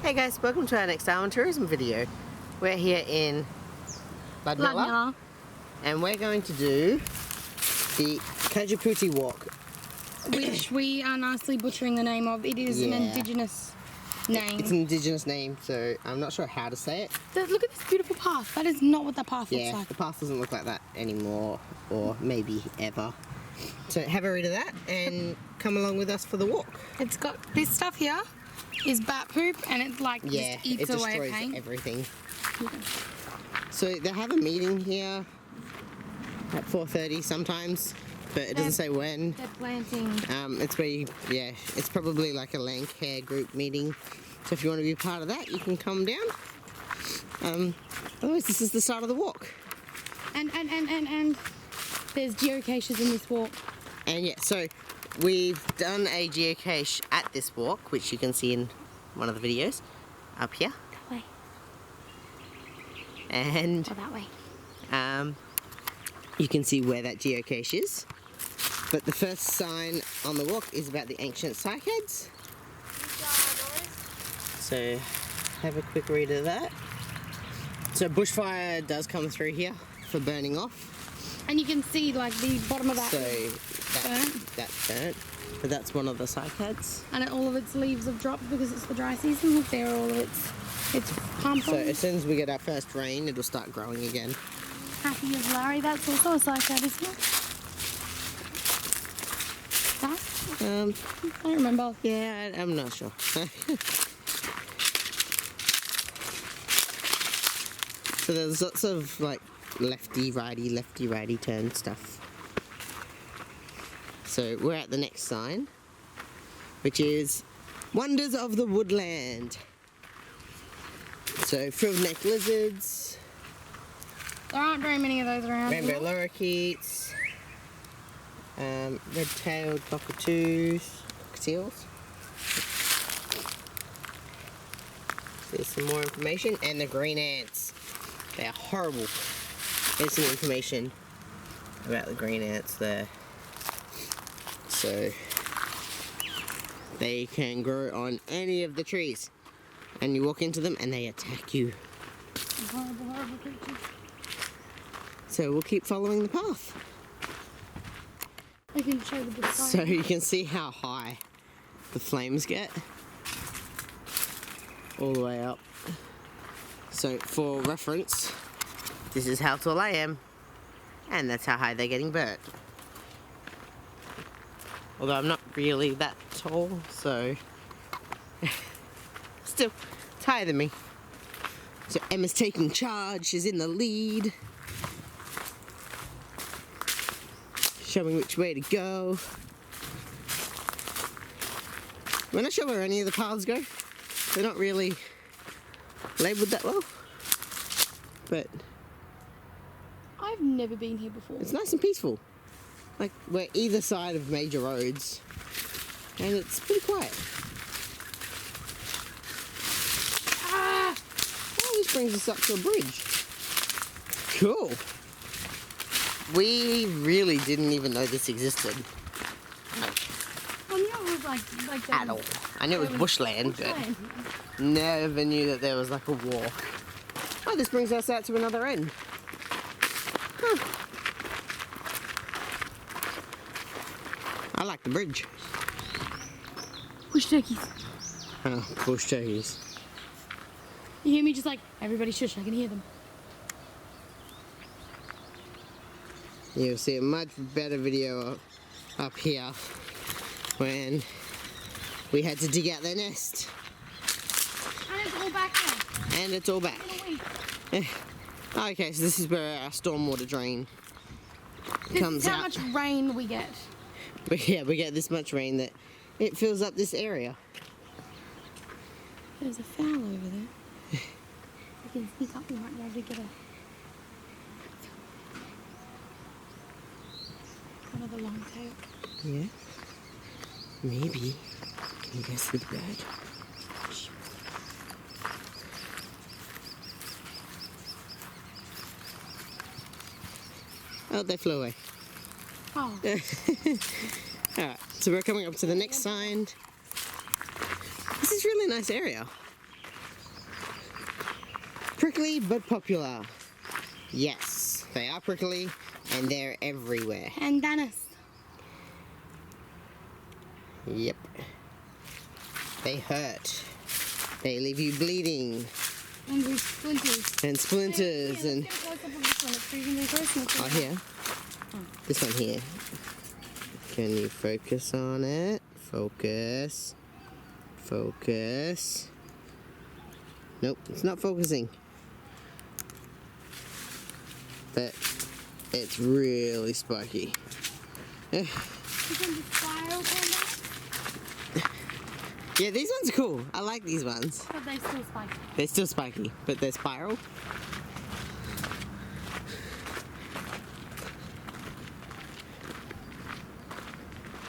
Hey guys, welcome to our next Darwin Tourism video. We're here in Ludmilla and we're going to do the Kajaputi walk. Which we are nicely butchering the name of. It is an indigenous name. It's an indigenous name, so I'm not sure how to say it. Look at this beautiful path. That is not what that path looks like. The path doesn't look like that anymore, or maybe ever. So have a read of that and come along with us for the walk. It's got this stuff here is bat poop, and it just eats away paint. Everything. Yeah. So they have a meeting here at 4:30 sometimes, but it doesn't say when. They're planting. It's where it's probably like a land care group meeting. So if you want to be part of that, you can come down. Otherwise, this is the start of the walk. And there's geocaches in this walk. And yeah, so we've done a geocache at this walk, which you can see in one of the videos up here. That way. And that way. You can see where that geocache is. But the first sign on the walk is about the ancient cycads. So have a quick read of that. So bushfire does come through here for burning off. And you can see like the bottom of that. So that's burnt. But that's one of the cycads. And all of its leaves have dropped because it's the dry season. Look there, all of its pumpkins. So as soon as we get our first rain, it'll start growing again. Happy as Larry, that's also a cycad, isn't it? That? I don't remember. Yeah, I'm not sure. So there's lots of like lefty righty turn stuff. So we're at the next sign, which is Wonders of the Woodland. So frilled neck lizards. There aren't very many of those around. Rainbow lorikeets. Red-tailed cockatoos. There's some more information. And the green ants. They are horrible. There's some information about the green ants there. So they can grow on any of the trees. And you walk into them and they attack you. Horrible, horrible creatures. So we'll keep following the path. I can show the bush. So you can see how high the flames get. All the way up. So for reference, this is how tall I am. And that's how high they're getting burnt. Although I'm not really that tall, so still, it's higher than me. So Emma's taking charge, she's in the lead. Showing which way to go. We're not sure where any of the paths go. They're not really labelled that well. But I've never been here before. it's nice and peaceful. Like, we're either side of major roads. And it's pretty quiet. Ah! Oh, this brings us up to a bridge. Cool. We really didn't even know this existed. I knew it was like At all. I knew it was bushland, but never knew that there was like a walk. Oh, this brings us out to another end. Huh. I like the bridge. Bush turkeys. Oh, bush turkeys. You hear me just like, everybody shush, I can hear them. You'll see a much better video up here when we had to dig out their nest. And it's all back now. And it's all back. Okay, so this is where our stormwater drain comes out. How much rain we get. But yeah, we get this much rain that it fills up this area. There's a fowl over there. We can sneak up, we might be able to get another long tail. Yeah. Maybe. Can you guys see the bird? Oh, they flew away. Oh. Alright, so we're coming up to the next sign. This is a really nice area. Prickly but popular. Yes, they are prickly and they're everywhere. Pandanus. Yep. They hurt. They leave you bleeding. And with splinters. And splinters and... Let's get a close-up of this one. It's freezing close. Oh, here. This one here. Can you focus on it? Focus. Focus. Nope, it's not focusing. But it's really spiky. This one's a spiral panda. Yeah, these ones are cool. I like these ones. But they're still spiky. They're still spiky, but they're spiral.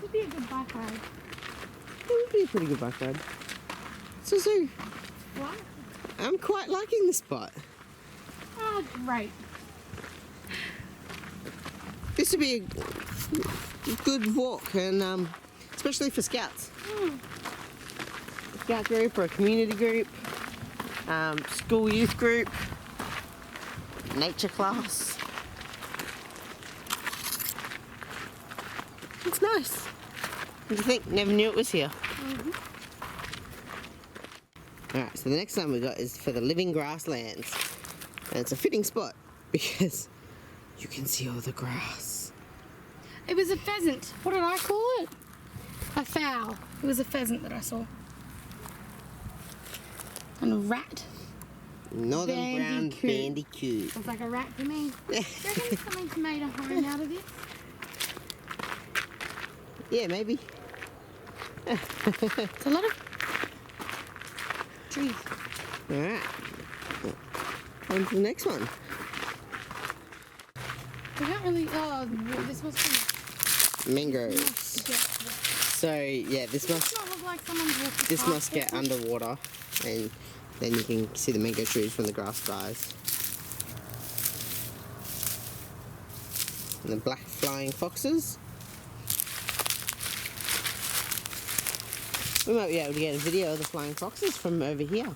Would be a good bike ride. It would be a pretty good bike ride. So, What? I'm quite liking the spot. Oh, great. This would be a good walk, and especially for scouts. Scout group or a community group, school youth group, nature class. It's nice. What do you think? Never knew it was here. Alright, so the next one we got is for the living grasslands. And it's a fitting spot because you can see all the grass. It was a pheasant. What did I call it? A fowl. It was a pheasant that I saw. And a rat. Northern brown bandicoot. Looks like a rat to me. Do you reckon something's made a home out of this? Yeah, maybe. It's a lot of trees. Alright. On to the next one. We don't really. Oh, this must be. Mangroves. So yeah, this Does must not look like someone's walked this past must get it? underwater, and then you can see the mango trees from the grass rise. And the black flying foxes. We might be able to get a video of the flying foxes from over here.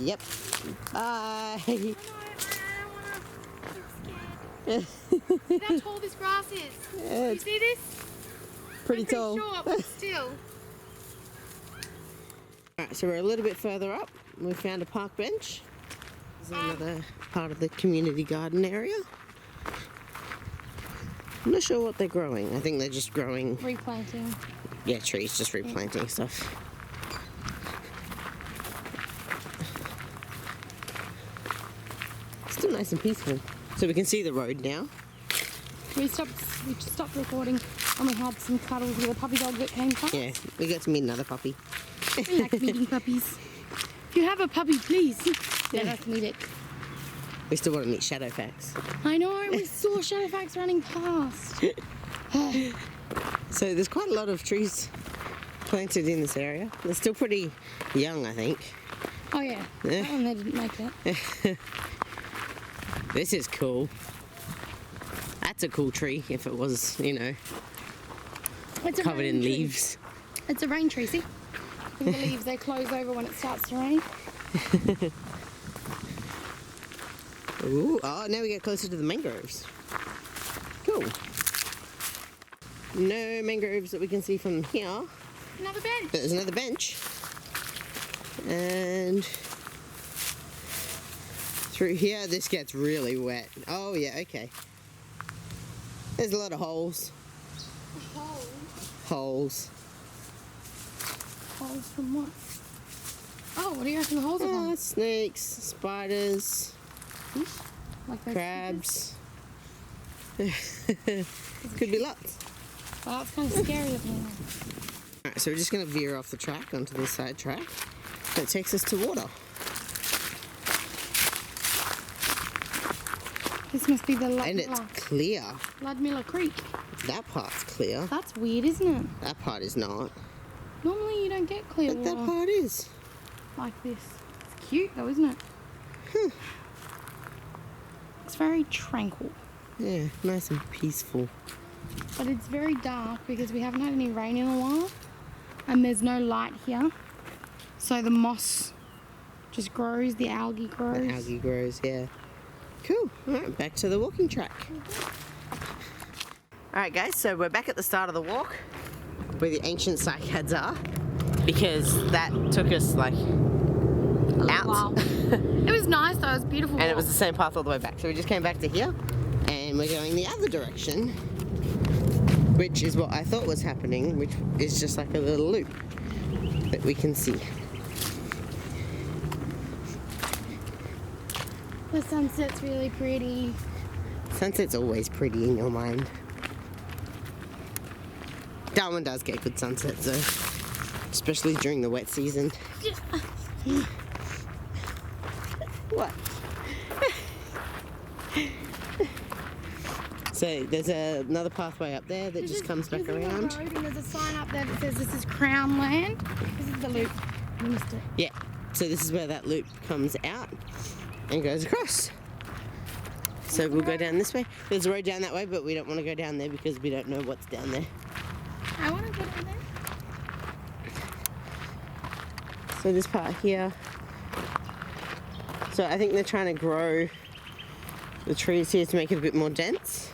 Yep. Bye. See how tall this grass is? Yeah, You it's see this? pretty Pretty tall. short, but still. Alright, so we're a little bit further up. We found a park bench. This is another part of the community garden area. I'm not sure what they're growing. I think they're just growing, Replanting. yeah, trees, just replanting stuff. Still nice and peaceful. So we can see the road now. We just stopped recording and we had some cuddles with a puppy dog that came past. Yeah, we got to meet another puppy. We like meeting puppies. If you have a puppy, please let us meet it. We still want to meet Shadowfax. I know, we saw Shadowfax running past. So there's quite a lot of trees planted in this area. They're still pretty young, I think. Oh yeah, that one they didn't make it. This is cool. That's a cool tree if it was, you know, It's a covered rain in tree. leaves. It's a rain tree, see? And the leaves, they close over when it starts to rain. Ooh, oh, now we get closer to the mangroves. Cool. No mangroves that we can see from here, Another bench. but there's another bench. And through here, this gets really wet. Oh yeah, okay. There's a lot of holes. Holes. Holes from what? Oh, what do you reckon the holes are from? Snakes, spiders, Fish? Like those crabs. Could be lots. Well, that's kind of scary of me. Alright, so we're just going to veer off the track onto the side track. That takes us to water. This must be the And it's Ludmilla. clear. Ludmilla Creek. That part's clear. That's weird, isn't it? That part is not. Normally you don't get clear But water that part is. like this. It's cute though, isn't it? It's very tranquil. Yeah, nice and peaceful. But it's very dark because we haven't had any rain in a while. And there's no light here. So the moss just grows, the algae grows. The algae grows, yeah. Cool. Alright, back to the walking track. Alright guys, so we're back at the start of the walk where the ancient cycads are, because that took us like out. Wow. It was nice though, it was beautiful. And it was the same path all the way back. So we just came back to here and we're going the other direction, which is what I thought was happening, which is just like a little loop that we can see. The sunset's really pretty. Sunset's always pretty in your mind. Darwin does get good sunsets though, especially during the wet season. What? So there's another pathway up there that just comes back around. Road and there's a sign up there that says this is Crown Land. This is the loop. You missed it. Yeah, so this is where that loop comes out and goes across. So we'll go down this way. There's a road down that way, but we don't want to go down there because we don't know what's down there. I want to go down there. So this part here. So I think they're trying to grow the trees here to make it a bit more dense.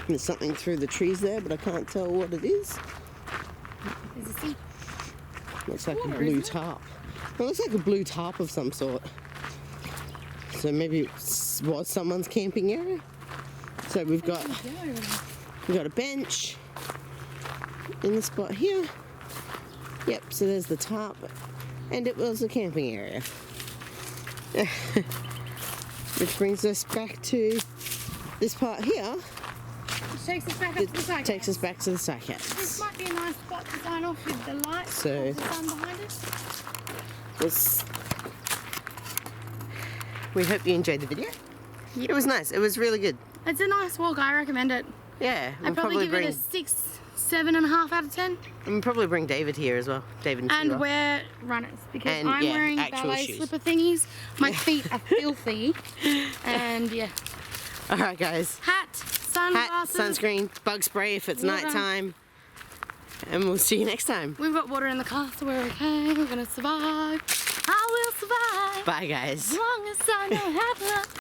There's something through the trees there, but I can't tell what it is. There's a sea. Looks like Water, a blue isn't it? tarp. It looks like a blue tarp of some sort. So maybe it was someone's camping area. So we've got a bench in the spot here. Yep, so there's the tarp, and it was a camping area. Which brings us back to this part here. Which takes us back up to the cycats. Takes us back to the cycats. This might be a nice spot to sign off with the lights. So- The sun behind us. We hope you enjoyed the video. It was nice. It was really good. It's a nice walk. I recommend it. Yeah, I'd probably give it a 6, 7.5 out of 10. we'll probably bring David here as well. David and Kira. And wear runners because And, I'm yeah, wearing actual ballet shoes. slipper thingies. My feet are filthy. And yeah. All right, guys. Hat, sunglasses. Sunscreen, bug spray if it's Water. nighttime. And we'll see you next time. We've got water in the car, so we're okay. We're gonna survive. I will survive. Bye, guys. As long as I know how to love.